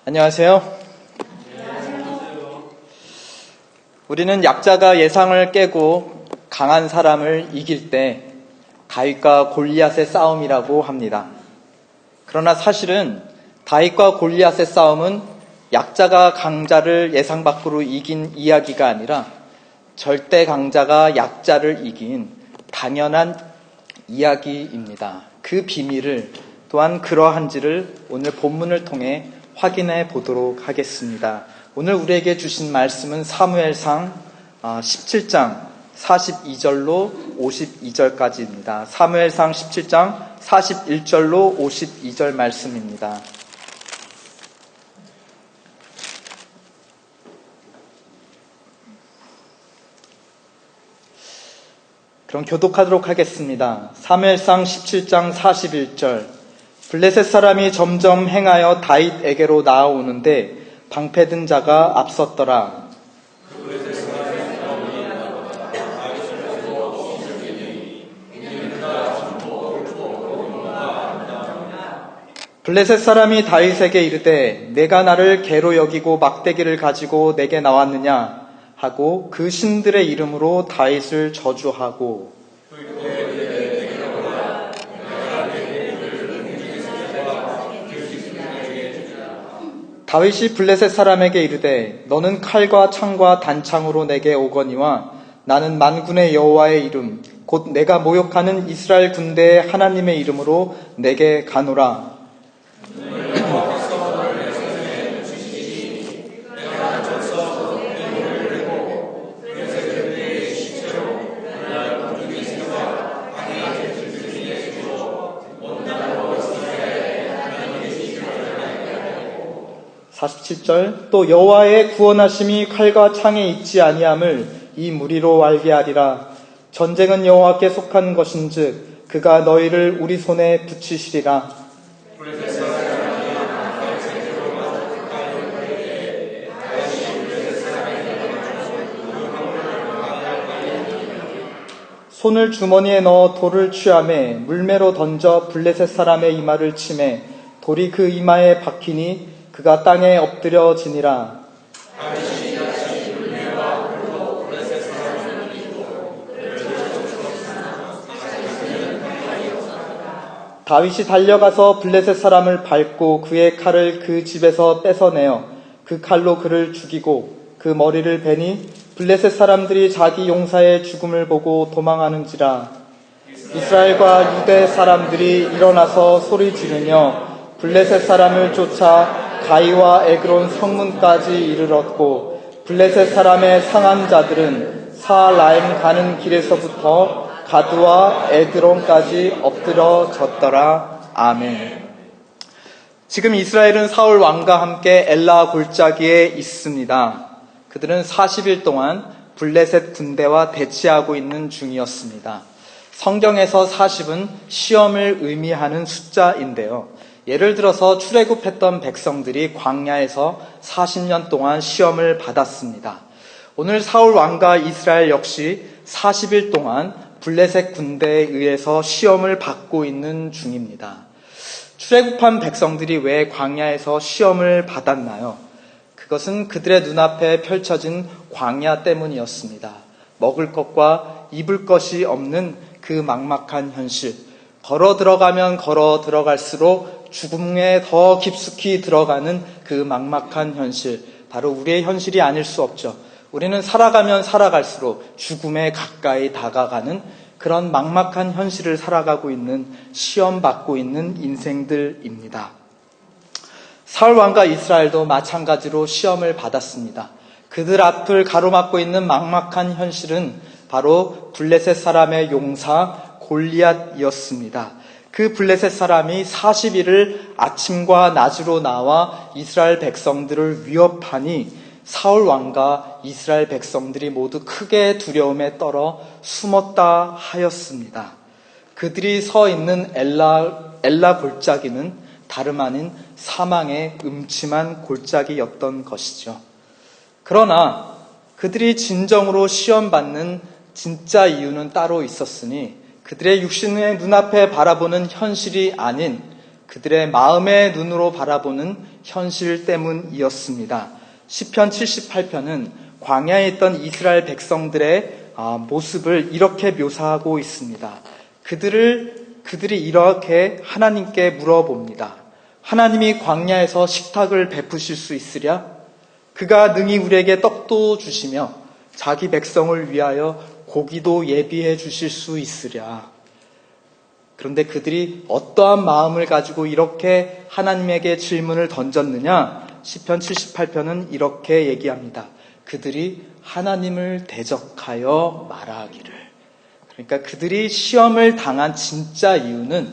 안녕하세요. 우리는 약자가 예상을 깨고 강한 사람을 이길 때 다윗과 골리앗의 싸움이라고 합니다. 그러나 사실은 다윗과 골리앗의 싸움은 약자가 강자를 예상 밖으로 이긴 이야기가 아니라 절대 강자가 약자를 이긴 당연한 이야기입니다. 그 비밀을 또한 그러한지를 오늘 본문을 통해 확인해 보도록 하겠습니다. 오늘 우리에게 주신 말씀은 사무엘상 17장 42절로 52절까지입니다. 사무엘상 17장 41절로 52절 말씀입니다. 그럼 교독하도록 하겠습니다. 사무엘상 17장 41절. 블레셋 사람이 점점 행하여 다윗에게로 나아오는데 방패든 자가 앞섰더라. 블레셋 사람이 다윗에게 이르되 내가 나를 개로 여기고 막대기를 가지고 내게 나왔느냐 하고 그 신들의 이름으로 다윗을 저주하고 다윗이 블레셋 사람에게 이르되 너는 칼과 창과 단창으로 내게 오거니와 나는 만군의 여호와의 이름 곧 내가 모욕하는 이스라엘 군대의 하나님의 이름으로 내게 가노라. 또 여호와의 구원하심이 칼과 창에 있지 아니함을 이 무리로 알게 하리라. 전쟁은 여호와께 속한 것인즉 그가 너희를 우리 손에 붙이시리라. 손을 주머니에 넣어 돌을 취하매 물매로 던져 블레셋 사람의 이마를 치매 돌이 그 이마에 박히니 그가 땅에 엎드려지니라. 다윗이 달려가서 블레셋 사람을 밟고 그의 칼을 그 집에서 뺏어내어 그 칼로 그를 죽이고 그 머리를 베니 블레셋 사람들이 자기 용사의 죽음을 보고 도망하는지라. 이스라엘과 유대 사람들이 일어나서 소리 지르며 블레셋 사람을 쫓아 가이와 에그론 성문까지 이르렀고 블레셋 사람의 상한 자들은 사라임 가는 길에서부터 가드와 에드론까지 엎드려졌더라. 아멘. 지금 이스라엘은 사울 왕과 함께 엘라 골짜기에 있습니다. 그들은 40일 동안 블레셋 군대와 대치하고 있는 중이었습니다. 성경에서 40은 시험을 의미하는 숫자인데요. 예를 들어서 출애굽했던 백성들이 광야에서 40년 동안 시험을 받았습니다. 오늘 사울 왕과 이스라엘 역시 40일 동안 블레셋 군대에 의해서 시험을 받고 있는 중입니다. 출애굽한 백성들이 왜 광야에서 시험을 받았나요? 그것은 그들의 눈앞에 펼쳐진 광야 때문이었습니다. 먹을 것과 입을 것이 없는 그 막막한 현실. 걸어 들어가면 걸어 들어갈수록 죽음에 더 깊숙이 들어가는 그 막막한 현실, 바로 우리의 현실이 아닐 수 없죠. 우리는 살아가면 살아갈수록 죽음에 가까이 다가가는 그런 막막한 현실을 살아가고 있는, 시험받고 있는 인생들입니다. 사울 왕과 이스라엘도 마찬가지로 시험을 받았습니다. 그들 앞을 가로막고 있는 막막한 현실은 바로 블레셋 사람의 용사 골리앗이었습니다. 그 블레셋 사람이 40일을 아침과 낮으로 나와 이스라엘 백성들을 위협하니 사울 왕과 이스라엘 백성들이 모두 크게 두려움에 떨어 숨었다 하였습니다. 그들이 서 있는 엘라 골짜기는 다름 아닌 사망의 음침한 골짜기였던 것이죠. 그러나 그들이 진정으로 시험받는 진짜 이유는 따로 있었으니 그들의 육신의 눈앞에 바라보는 현실이 아닌 그들의 마음의 눈으로 바라보는 현실 때문이었습니다. 시편 78편은 광야에 있던 이스라엘 백성들의 모습을 이렇게 묘사하고 있습니다. 그들이 이렇게 하나님께 물어봅니다. 하나님이 광야에서 식탁을 베푸실 수 있으랴? 그가 능히 우리에게 떡도 주시며 자기 백성을 위하여 고기도 예비해 주실 수 있으랴? 그런데 그들이 어떠한 마음을 가지고 이렇게 하나님에게 질문을 던졌느냐? 시편 78편은 이렇게 얘기합니다. 그들이 하나님을 대적하여 말하기를. 그러니까 그들이 시험을 당한 진짜 이유는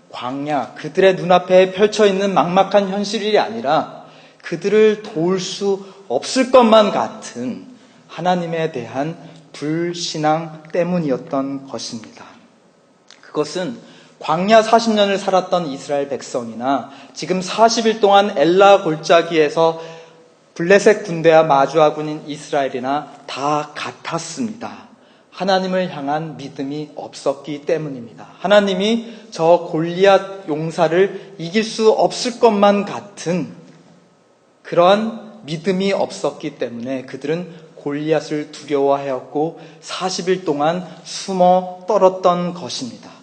광야, 그들의 눈앞에 펼쳐있는 막막한 현실이 아니라 그들을 도울 수 없을 것만 같은 하나님에 대한 불신앙 때문이었던 것입니다. 그것은 광야 40년을 살았던 이스라엘 백성이나 지금 40일 동안 엘라 골짜기에서 블레셋 군대와 마주하고 있는 이스라엘이나 다 같았습니다. 하나님을 향한 믿음이 없었기 때문입니다. 하나님이 저 골리앗 용사를 이길 수 없을 것만 같은 그러한 믿음이 없었기 때문에 그들은 골리앗을 두려워하였고 40일 동안 숨어 떨었던 것입니다.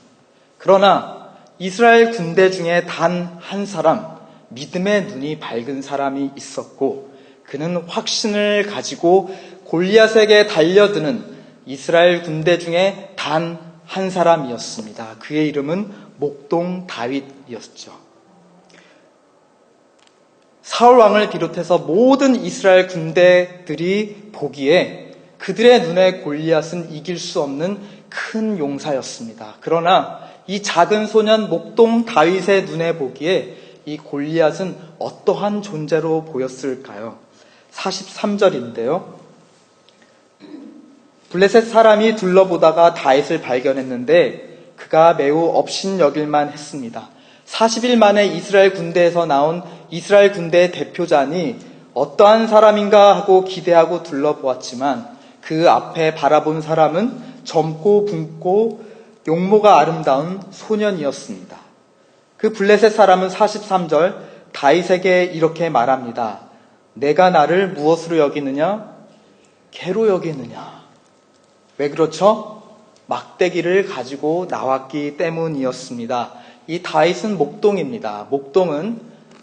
그러나 이스라엘 군대 중에 단 한 사람, 믿음의 눈이 밝은 사람이 있었고 그는 확신을 가지고 골리앗에게 달려드는 이스라엘 군대 중에 단 한 사람이었습니다. 그의 이름은 목동 다윗이었죠. 사울 왕을 비롯해서 모든 이스라엘 군대들이 보기에 그들의 눈에 골리앗은 이길 수 없는 큰 용사였습니다. 그러나 이 작은 소년 목동 다윗의 눈에 보기에 이 골리앗은 어떠한 존재로 보였을까요? 43절인데요. 블레셋 사람이 둘러보다가 다윗을 발견했는데 그가 매우 업신여길만 했습니다. 40일 만에 이스라엘 군대에서 나온 이스라엘 군대의 대표자니 어떠한 사람인가 하고 기대하고 둘러보았지만 그 앞에 바라본 사람은 젊고 붉고 용모가 아름다운 소년이었습니다. 그 블레셋 사람은 43절 다윗에게 이렇게 말합니다. 내가 나를 무엇으로 여기느냐? 개로 여기느냐? 왜 그렇죠? 막대기를 가지고 나왔기 때문이었습니다. 이 다윗은 목동입니다. 목동은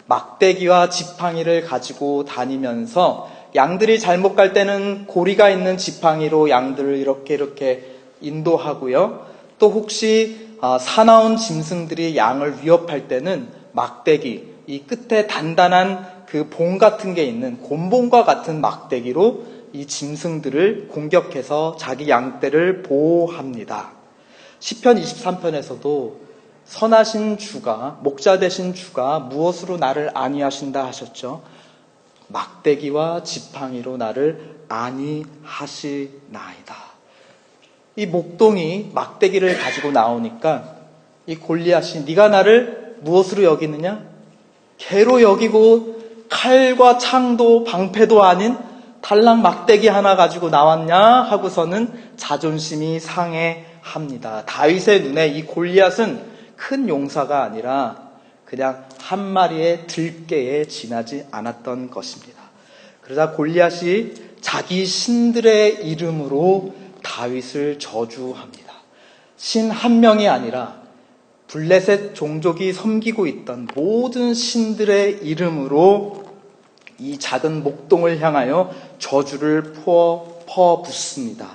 막대기와 지팡이를 가지고 다니면서 양들이 잘못 갈 때는 고리가 있는 지팡이로 양들을 이렇게 인도하고요. 또 혹시 사나운 짐승들이 양을 위협할 때는 막대기, 이 끝에 단단한 그 봉 같은 게 있는 곤봉과 같은 막대기로 이 짐승들을 공격해서 자기 양떼를 보호합니다. 시편 23편에서도 선하신 주가, 목자 되신 주가 무엇으로 나를 안위하신다 하셨죠? 막대기와 지팡이로 나를 안위하시나이다. 이 목동이 막대기를 가지고 나오니까 이 골리앗이 네가 나를 무엇으로 여기느냐? 개로 여기고 칼과 창도 방패도 아닌 달랑 막대기 하나 가지고 나왔냐 하고서는 자존심이 상해합니다. 다윗의 눈에 이 골리앗은 큰 용사가 아니라 그냥 한 마리의 들깨에 지나지 않았던 것입니다. 그러자 골리앗이 자기 신들의 이름으로 다윗을 저주합니다. 신 한 명이 아니라 블레셋 종족이 섬기고 있던 모든 신들의 이름으로 이 작은 목동을 향하여 저주를 퍼붓습니다.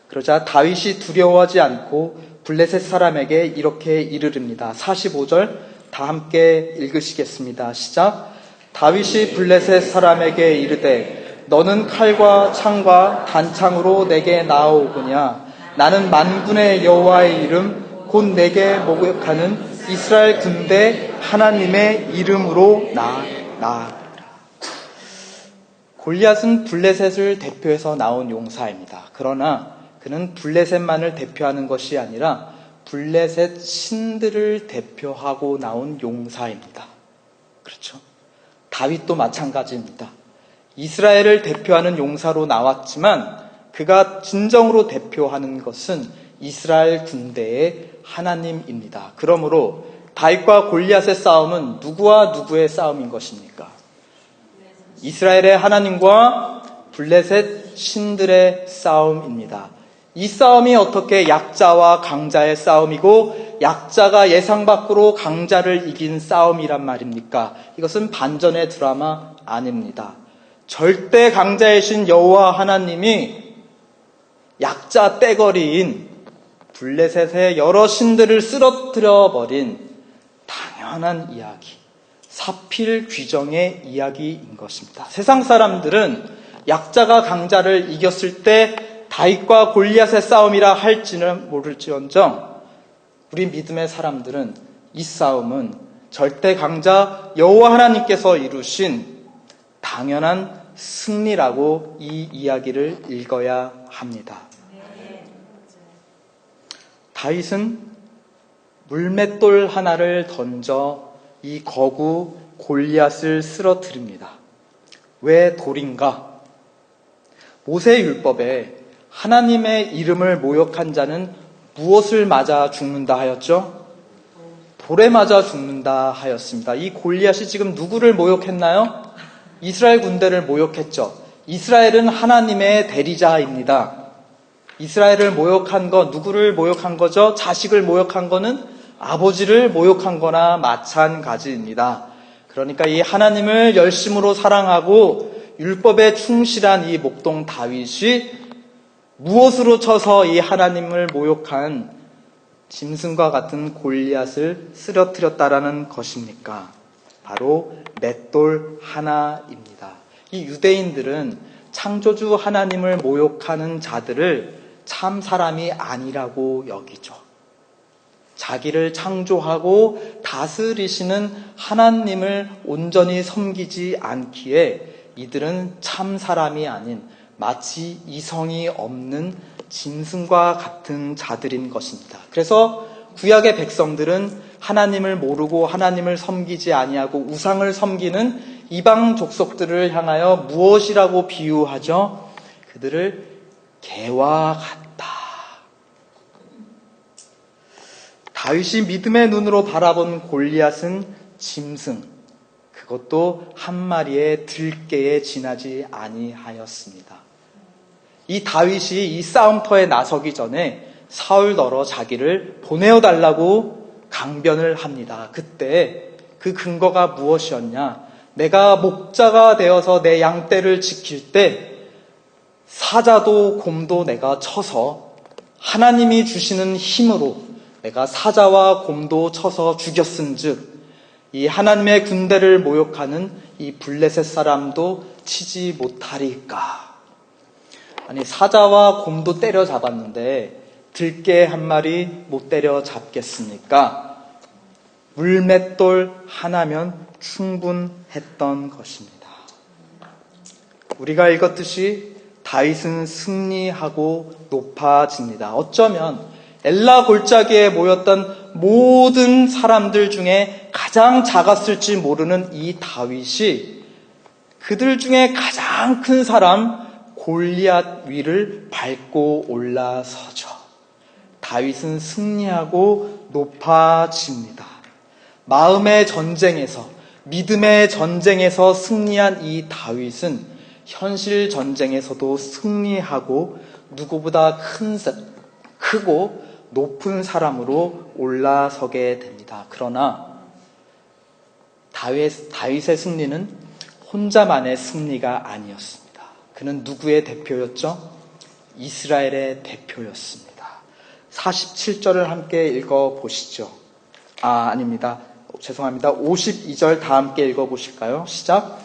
그러자 다윗이 두려워하지 않고 블레셋 사람에게 이렇게 이르릅니다. 45절 다 함께 읽으시겠습니다. 시작. 다윗이 블레셋 사람에게 이르되 너는 칼과 창과 단창으로 내게 나아오거냐? 나는 만군의 여호와의 이름 곧 내게 목욕하는 이스라엘 군대 하나님의 이름으로 나아오라. 골리앗은 블레셋을 대표해서 나온 용사입니다. 그러나 그는 블레셋만을 대표하는 것이 아니라 블레셋 신들을 대표하고 나온 용사입니다. 그렇죠? 다윗도 마찬가지입니다. 이스라엘을 대표하는 용사로 나왔지만 그가 진정으로 대표하는 것은 이스라엘 군대의 하나님입니다. 그러므로 다윗과 골리앗의 싸움은 누구와 누구의 싸움인 것입니까? 이스라엘의 하나님과 블레셋 신들의 싸움입니다. 이 싸움이 어떻게 약자와 강자의 싸움이고 약자가 예상 밖으로 강자를 이긴 싸움이란 말입니까? 이것은 반전의 드라마 아닙니다. 절대 강자이신 여호와 하나님이 약자 떼거리인 블레셋의 여러 신들을 쓰러뜨려 버린 당연한 이야기, 사필 귀정의 이야기인 것입니다. 세상 사람들은 약자가 강자를 이겼을 때 다윗과 골리앗의 싸움이라 할지는 모를지언정 우리 믿음의 사람들은 이 싸움은 절대 강자 여호와 하나님께서 이루신 당연한 승리라고 이 이야기를 읽어야 합니다. 다윗은 물맷돌 하나를 던져 이 거구 골리앗을 쓰러뜨립니다. 왜 돌인가? 모세 율법에 하나님의 이름을 모욕한 자는 무엇을 맞아 죽는다 하였죠? 돌에 맞아 죽는다 하였습니다. 이 골리앗이 지금 누구를 모욕했나요? 이스라엘 군대를 모욕했죠. 이스라엘은 하나님의 대리자입니다. 이스라엘을 모욕한 거, 누구를 모욕한 거죠? 자식을 모욕한 거는 아버지를 모욕한 거나 마찬가지입니다. 그러니까 이 하나님을 열심으로 사랑하고 율법에 충실한 이 목동 다윗이 무엇으로 쳐서 이 하나님을 모욕한 짐승과 같은 골리앗을 쓰러뜨렸다라는 것입니까? 바로 맷돌 하나입니다. 이 유대인들은 창조주 하나님을 모욕하는 자들을 참 사람이 아니라고 여기죠. 자기를 창조하고 다스리시는 하나님을 온전히 섬기지 않기에 이들은 참 사람이 아닌 마치 이성이 없는 짐승과 같은 자들인 것입니다. 그래서 구약의 백성들은 하나님을 모르고 하나님을 섬기지 아니하고 우상을 섬기는 이방 족속들을 향하여 무엇이라고 비유하죠? 그들을 개와 같다. 다윗이 믿음의 눈으로 바라본 골리앗은 짐승, 그것도 한 마리의 들깨에 지나지 아니하였습니다. 이 다윗이 이 싸움터에 나서기 전에 사울더러 자기를 보내어달라고 강변을 합니다. 그때 그 근거가 무엇이었냐? 내가 목자가 되어서 내 양떼를 지킬 때 사자도 곰도 내가 쳐서 하나님이 주시는 힘으로 내가 사자와 곰도 쳐서 죽였은즉 이 하나님의 군대를 모욕하는 이 블레셋 사람도 치지 못하리까? 아니, 사자와 곰도 때려잡았는데 들깨 한 마리 못 때려잡겠습니까? 물맷돌 하나면 충분했던 것입니다. 우리가 읽었듯이 다윗은 승리하고 높아집니다. 어쩌면 엘라 골짜기에 모였던 모든 사람들 중에 가장 작았을지 모르는 이 다윗이 그들 중에 가장 큰 사람 골리앗 위를 밟고 올라서죠. 다윗은 승리하고 높아집니다. 마음의 전쟁에서, 믿음의 전쟁에서 승리한 이 다윗은 현실 전쟁에서도 승리하고 누구보다 크고 높은 사람으로 올라서게 됩니다. 그러나 다윗의 승리는 혼자만의 승리가 아니었습니다. 그는 누구의 대표였죠? 이스라엘의 대표였습니다. 47절을 함께 읽어보시죠. 아닙니다. 죄송합니다. 52절 다 함께 읽어보실까요? 시작.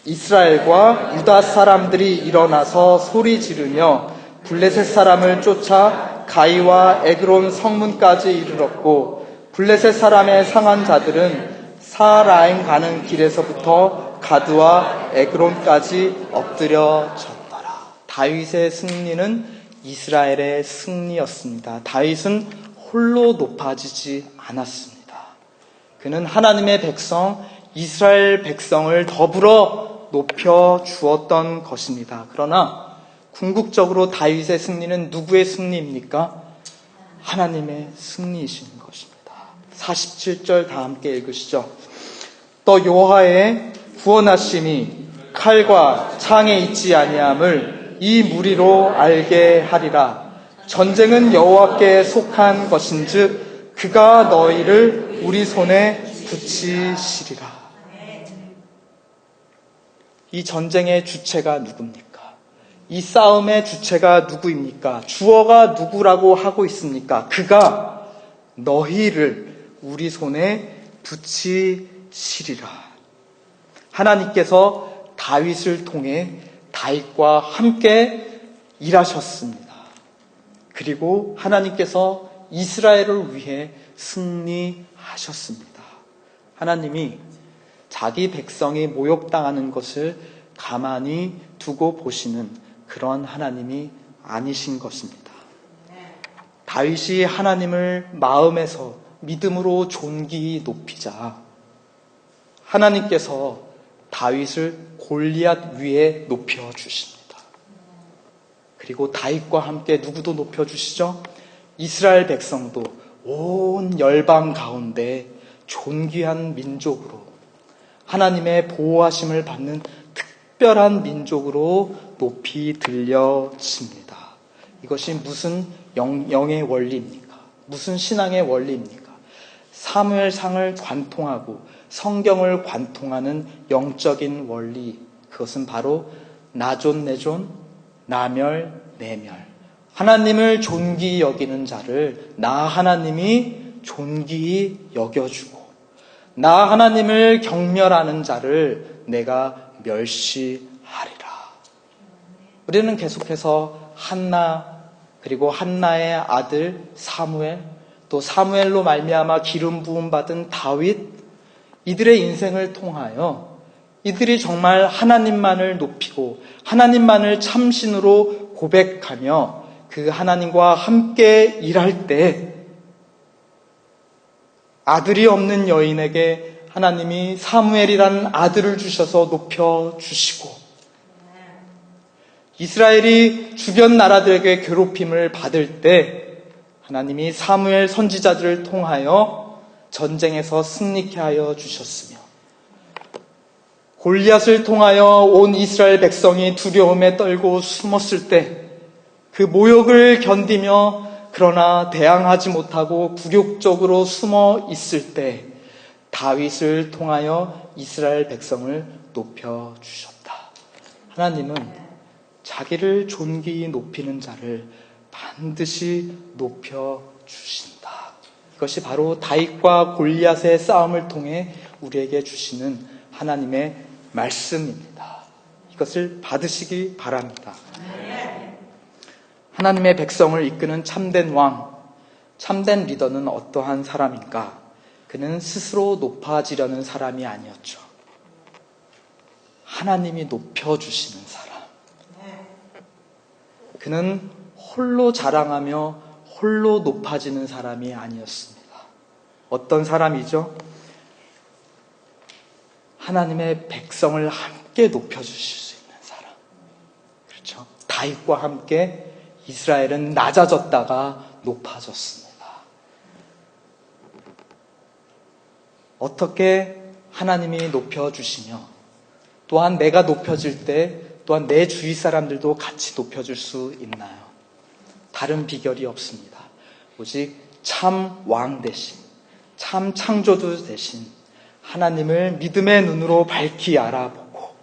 이스라엘과 유다 사람들이 일어나서 소리 지르며 블레셋 사람을 쫓아 가이와 에그론 성문까지 이르렀고 블레셋 사람의 상한 자들은 사라임 가는 길에서부터 가드와 에그론까지 엎드려 졌더라. 다윗의 승리는 이스라엘의 승리였습니다. 다윗은 홀로 높아지지 않았습니다. 그는 하나님의 백성, 이스라엘 백성을 더불어 높여 주었던 것입니다. 그러나 궁극적으로 다윗의 승리는 누구의 승리입니까? 하나님의 승리이신 것입니다. 47절 다 함께 읽으시죠. 또 여호와의 구원하심이 칼과 창에 있지 아니함을 이 무리로 알게 하리라. 전쟁은 여호와께 속한 것인즉 그가 너희를 우리 손에 붙이시리라. 이 전쟁의 주체가 누굽니까? 이 싸움의 주체가 누구입니까? 주어가 누구라고 하고 있습니까? 그가 너희를 우리 손에 붙이시리라. 하나님께서 다윗을 통해 다윗과 함께 일하셨습니다. 그리고 하나님께서 이스라엘을 위해 승리하셨습니다. 하나님이 자기 백성이 모욕당하는 것을 가만히 두고 보시는 그런 하나님이 아니신 것입니다. 다윗이 하나님을 마음에서 믿음으로 존귀히 높이자 하나님께서 다윗을 골리앗 위에 높여주십니다. 그리고 다윗과 함께 누구도 높여주시죠? 이스라엘 백성도 온 열방 가운데 존귀한 민족으로 하나님의 보호하심을 받는 특별한 민족으로 높이 들려집니다. 이것이 무슨 영의 원리입니까? 무슨 신앙의 원리입니까? 사무엘상을 관통하고 성경을 관통하는 영적인 원리, 그것은 바로 나존 내존, 나멸 내멸. 하나님을 존귀히 여기는 자를 나 하나님이 존귀히 여겨주고, 나 하나님을 경멸하는 자를 내가 멸시하리라. 우리는 계속해서 한나, 그리고 한나의 아들 사무엘, 또 사무엘로 말미암아 기름 부음 받은 다윗, 이들의 인생을 통하여 이들이 정말 하나님만을 높이고 하나님만을 참신으로 고백하며 그 하나님과 함께 일할 때 아들이 없는 여인에게 하나님이 사무엘이라는 아들을 주셔서 높여주시고, 이스라엘이 주변 나라들에게 괴롭힘을 받을 때 하나님이 사무엘 선지자들을 통하여 전쟁에서 승리케 하여 주셨으며, 골리앗을 통하여 온 이스라엘 백성이 두려움에 떨고 숨었을 때 그 모욕을 견디며 그러나 대항하지 못하고 굴욕적으로 숨어 있을 때 다윗을 통하여 이스라엘 백성을 높여주셨다. 하나님은 자기를 존귀히 높이는 자를 반드시 높여주신다. 이것이 바로 다윗과 골리앗의 싸움을 통해 우리에게 주시는 하나님의 말씀입니다. 이것을 받으시기 바랍니다. 하나님의 백성을 이끄는 참된 왕, 참된 리더는 어떠한 사람인가? 그는 스스로 높아지려는 사람이 아니었죠. 하나님이 높여주시는 사람. 그는 홀로 자랑하며 홀로 높아지는 사람이 아니었습니다. 어떤 사람이죠? 하나님의 백성을 함께 높여주실 수 있는 사람. 그렇죠? 다윗과 함께 이스라엘은 낮아졌다가 높아졌습니다. 어떻게 하나님이 높여주시며 또한 내가 높여질 때 또한 내 주위 사람들도 같이 높여줄 수 있나요? 다른 비결이 없습니다. 오직 참 왕 대신, 참 창조주 대신 하나님을 믿음의 눈으로 밝히 알아보고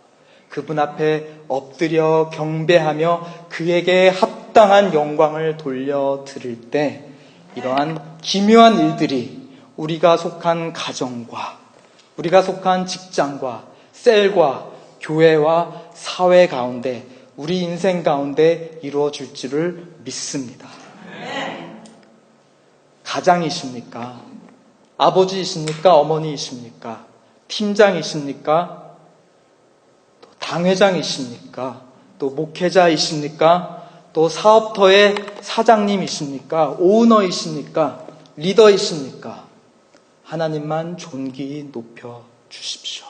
그분 앞에 엎드려 경배하며 그에게 합당한 영광을 돌려드릴 때 이러한 기묘한 일들이 우리가 속한 가정과 우리가 속한 직장과 셀과 교회와 사회 가운데 우리 인생 가운데 이루어질 줄을 믿습니다. 가장이십니까? 아버지이십니까? 어머니이십니까? 팀장이십니까? 또 당회장이십니까? 또 목회자이십니까? 또 사업터의 사장님이십니까? 오너이십니까? 리더이십니까? 하나님만 존귀히 높여 주십시오.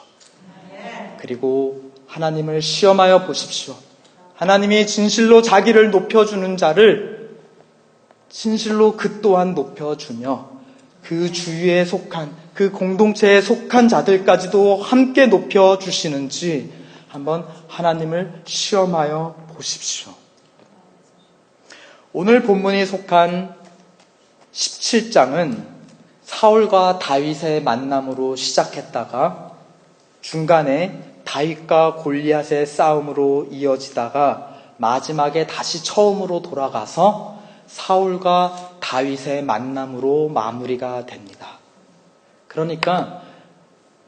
그리고 하나님을 시험하여 보십시오. 하나님이 진실로 자기를 높여주는 자를 진실로 그 또한 높여주며 그 주위에 속한, 그 공동체에 속한 자들까지도 함께 높여주시는지 한번 하나님을 시험하여 보십시오. 오늘 본문이 속한 17장은 사울과 다윗의 만남으로 시작했다가 중간에 다윗과 골리앗의 싸움으로 이어지다가 마지막에 다시 처음으로 돌아가서 사울과 다윗의 만남으로 마무리가 됩니다. 그러니까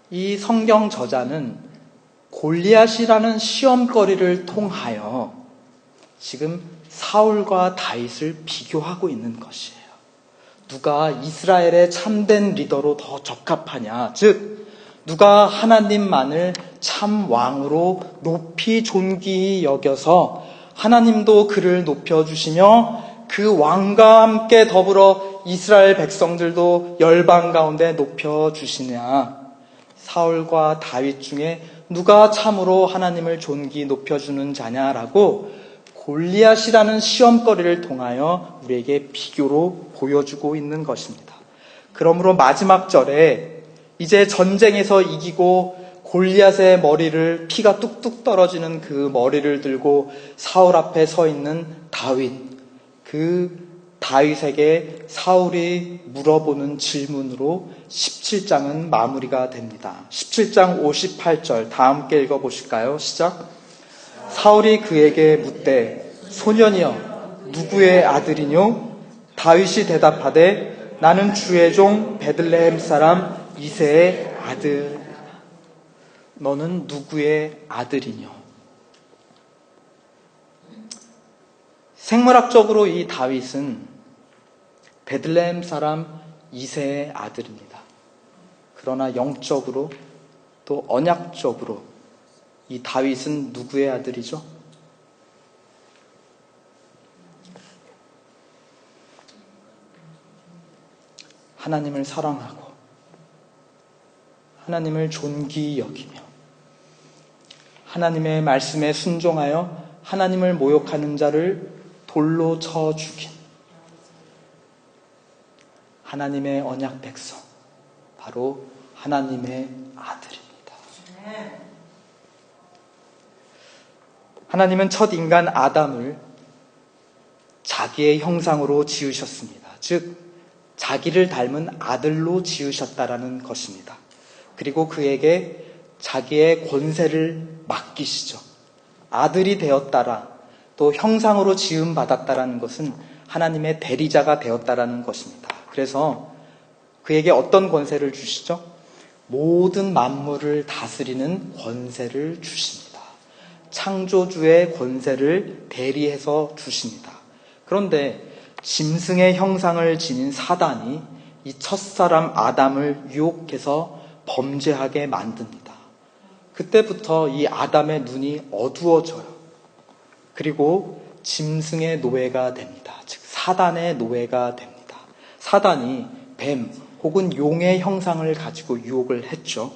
이 성경 저자는 골리앗이라는 시험거리를 통하여 지금 사울과 다윗을 비교하고 있는 것이에요. 누가 이스라엘의 참된 리더로 더 적합하냐, 즉 누가 하나님만을 참 왕으로 높이 존귀히 여겨서 하나님도 그를 높여주시며 그 왕과 함께 더불어 이스라엘 백성들도 열방 가운데 높여주시냐. 사울과 다윗 중에 누가 참으로 하나님을 존귀히 높여주는 자냐라고 골리앗이라는 시험거리를 통하여 우리에게 비교로 보여주고 있는 것입니다. 그러므로 마지막 절에 이제 전쟁에서 이기고 골리앗의 머리를, 피가 뚝뚝 떨어지는 그 머리를 들고 사울 앞에 서 있는 다윗, 그 다윗에게 사울이 물어보는 질문으로 17장은 마무리가 됩니다. 17장 58절 다 함께 읽어보실까요? 시작. 사울이 그에게 묻되 소년이여 누구의 아들이뇨? 다윗이 대답하되 나는 주의 종 베들레헴 사람 이새의 아들. 너는 누구의 아들이뇨? 생물학적으로 이 다윗은 베들레헴 사람 이새의 아들입니다. 그러나 영적으로 또 언약적으로 이 다윗은 누구의 아들이죠? 하나님을 사랑하고 하나님을 존귀히 여기며 하나님의 말씀에 순종하여 하나님을 모욕하는 자를 돌로 쳐 죽인 하나님의 언약 백성, 바로 하나님의 아들입니다. 하나님은 첫 인간 아담을 자기의 형상으로 지으셨습니다. 즉 자기를 닮은 아들로 지으셨다라는 것입니다. 그리고 그에게 자기의 권세를 맡기시죠. 아들이 되었다라, 또 형상으로 지음받았다라는 것은 하나님의 대리자가 되었다라는 것입니다. 그래서 그에게 어떤 권세를 주시죠? 모든 만물을 다스리는 권세를 주십니다. 창조주의 권세를 대리해서 주십니다. 그런데 짐승의 형상을 지닌 사단이 이 첫사람 아담을 유혹해서 범죄하게 만듭니다. 그때부터 이 아담의 눈이 어두워져요. 그리고 짐승의 노예가 됩니다. 즉 사단의 노예가 됩니다. 사단이 뱀 혹은 용의 형상을 가지고 유혹을 했죠.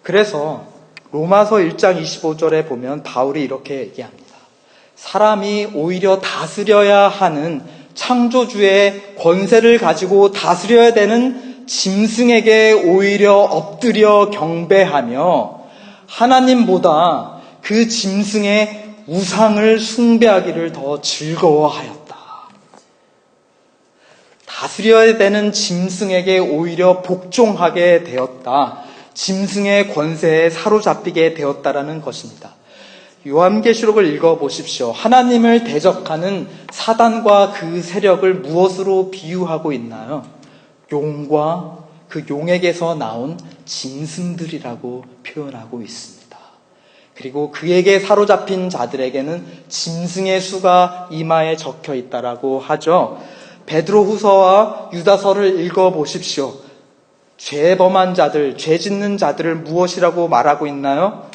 그래서 로마서 1장 25절에 보면 바울이 이렇게 얘기합니다. 사람이 오히려 다스려야 하는 창조주의 권세를 가지고 다스려야 되는 짐승에게 오히려 엎드려 경배하며 하나님보다 그 짐승의 우상을 숭배하기를 더 즐거워하였다. 다스려야 되는 짐승에게 오히려 복종하게 되었다. 짐승의 권세에 사로잡히게 되었다라는 것입니다. 요한계시록을 읽어보십시오. 하나님을 대적하는 사단과 그 세력을 무엇으로 비유하고 있나요? 용과 그 용에게서 나온 짐승들이라고 표현하고 있습니다. 그리고 그에게 사로잡힌 자들에게는 짐승의 수가 이마에 적혀 있다라고 하죠. 베드로후서와 유다서를 읽어보십시오. 죄 범한 자들, 죄 짓는 자들을 무엇이라고 말하고 있나요?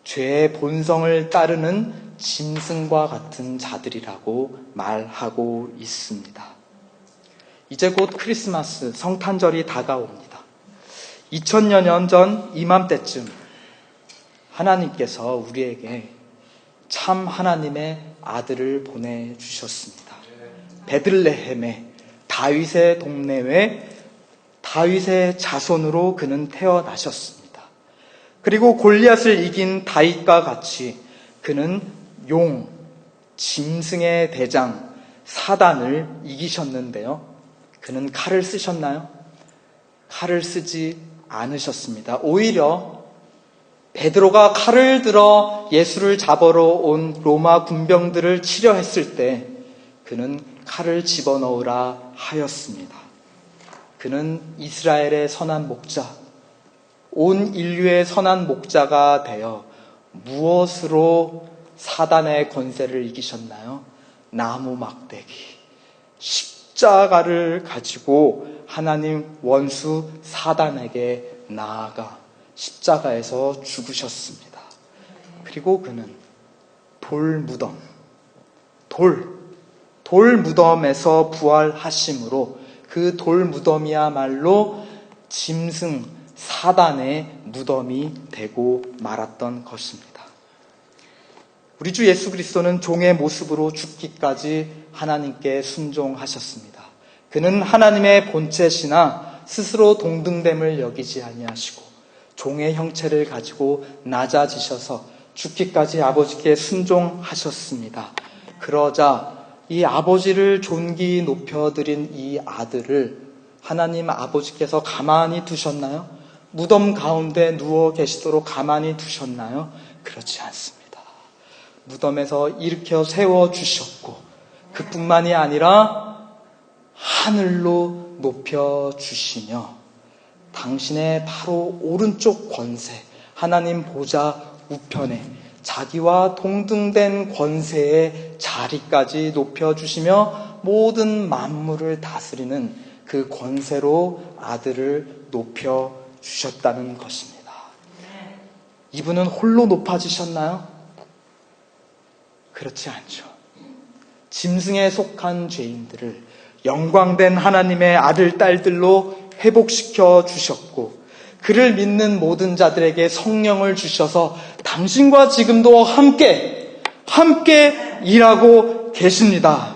죄의 본성을 따르는 짐승과 같은 자들이라고 말하고 있습니다. 이제 곧 크리스마스, 성탄절이 다가옵니다. 2000여 년 전 이맘때쯤 하나님께서 우리에게 참 하나님의 아들을 보내주셨습니다. 베들레헴에 다윗의 동네에 다윗의 자손으로 그는 태어나셨습니다. 그리고 골리앗을 이긴 다윗과 같이 그는 용, 짐승의 대장 사단을 이기셨는데요. 그는 칼을 쓰셨나요? 칼을 쓰지 않으셨습니다. 오히려 베드로가 칼을 들어 예수를 잡으러 온 로마 군병들을 치려했을 때 그는 칼을 집어넣으라 하였습니다. 그는 이스라엘의 선한 목자, 온 인류의 선한 목자가 되어 무엇으로 사단의 권세를 이기셨나요? 나무 막대기, 십자가를 가지고 하나님 원수 사단에게 나아가 십자가에서 죽으셨습니다. 그리고 그는 돌 무덤에서 부활하심으로 그 돌 무덤이야말로 짐승 사단의 무덤이 되고 말았던 것입니다. 우리 주 예수 그리스도는 종의 모습으로 죽기까지 하나님께 순종하셨습니다. 그는 하나님의 본체시나 스스로 동등됨을 여기지 아니하시고 종의 형체를 가지고 낮아지셔서 죽기까지 아버지께 순종하셨습니다. 그러자 이 아버지를 존귀 높여드린 이 아들을 하나님 아버지께서 가만히 두셨나요? 무덤 가운데 누워 계시도록 가만히 두셨나요? 그렇지 않습니다. 무덤에서 일으켜 세워주셨고 그뿐만이 아니라 하늘로 높여주시며 당신의 바로 오른쪽 권세, 하나님 보좌 우편에 자기와 동등된 권세의 자리까지 높여주시며 모든 만물을 다스리는 그 권세로 아들을 높여주셨다는 것입니다. 이분은 홀로 높아지셨나요? 그렇지 않죠. 짐승에 속한 죄인들을 영광된 하나님의 아들, 딸들로 회복시켜 주셨고 그를 믿는 모든 자들에게 성령을 주셔서 당신과 지금도 함께 일하고 계십니다.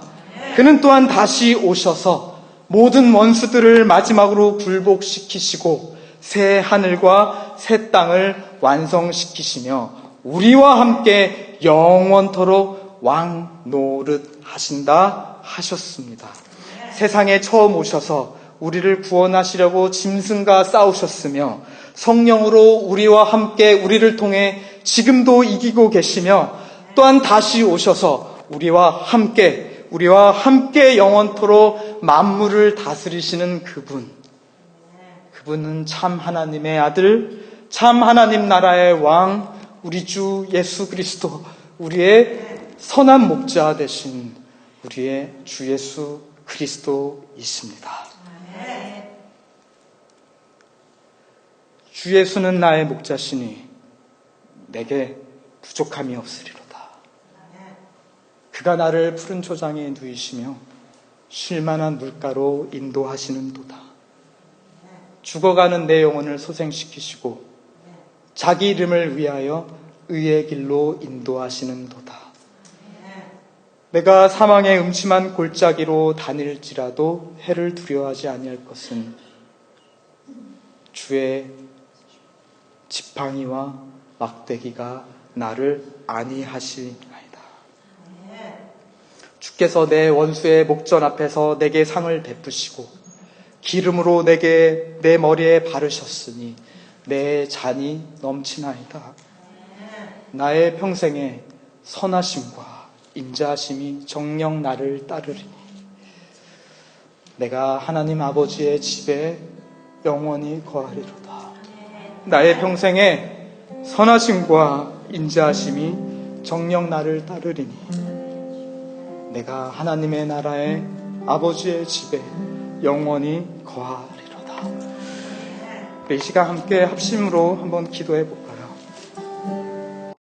그는 또한 다시 오셔서 모든 원수들을 마지막으로 굴복시키시고 새 하늘과 새 땅을 완성시키시며 우리와 함께 영원토록 왕 노릇 하신다 하셨습니다. 세상에 처음 오셔서 우리를 구원하시려고 짐승과 싸우셨으며 성령으로 우리와 함께 우리를 통해 지금도 이기고 계시며 또한 다시 오셔서 우리와 함께 영원토록 만물을 다스리시는 그분은 참 하나님의 아들, 참 하나님 나라의 왕, 우리 주 예수 그리스도, 우리의 선한 목자 되신 우리의 주 예수 그리스도이십니다. 주 예수는 나의 목자시니 내게 부족함이 없으리로다. 그가 나를 푸른 초장에 누이시며 쉴만한 물가로 인도하시는도다. 죽어가는 내 영혼을 소생시키시고 자기 이름을 위하여 의의 길로 인도하시는도다. 내가 사망의 음침한 골짜기로 다닐지라도 해를 두려워하지 아니할 것은 주의 지팡이와 막대기가 나를 안위하시나이다. 주께서 내 원수의 목전 앞에서 내게 상을 베푸시고 기름으로 내게 내 머리에 바르셨으니 내 잔이 넘치나이다. 나의 평생에 선하심과 인자하심이 정녕 나를 따르리니 내가 하나님 아버지의 집에 영원히 거하리로다. 나의 평생에 선하심과 인자하심이 정녕 나를 따르리니 내가 하나님의 나라의 아버지의 집에 영원히 거하리로다. 우리 이 시간 함께 합심으로 한번 기도해 볼까요?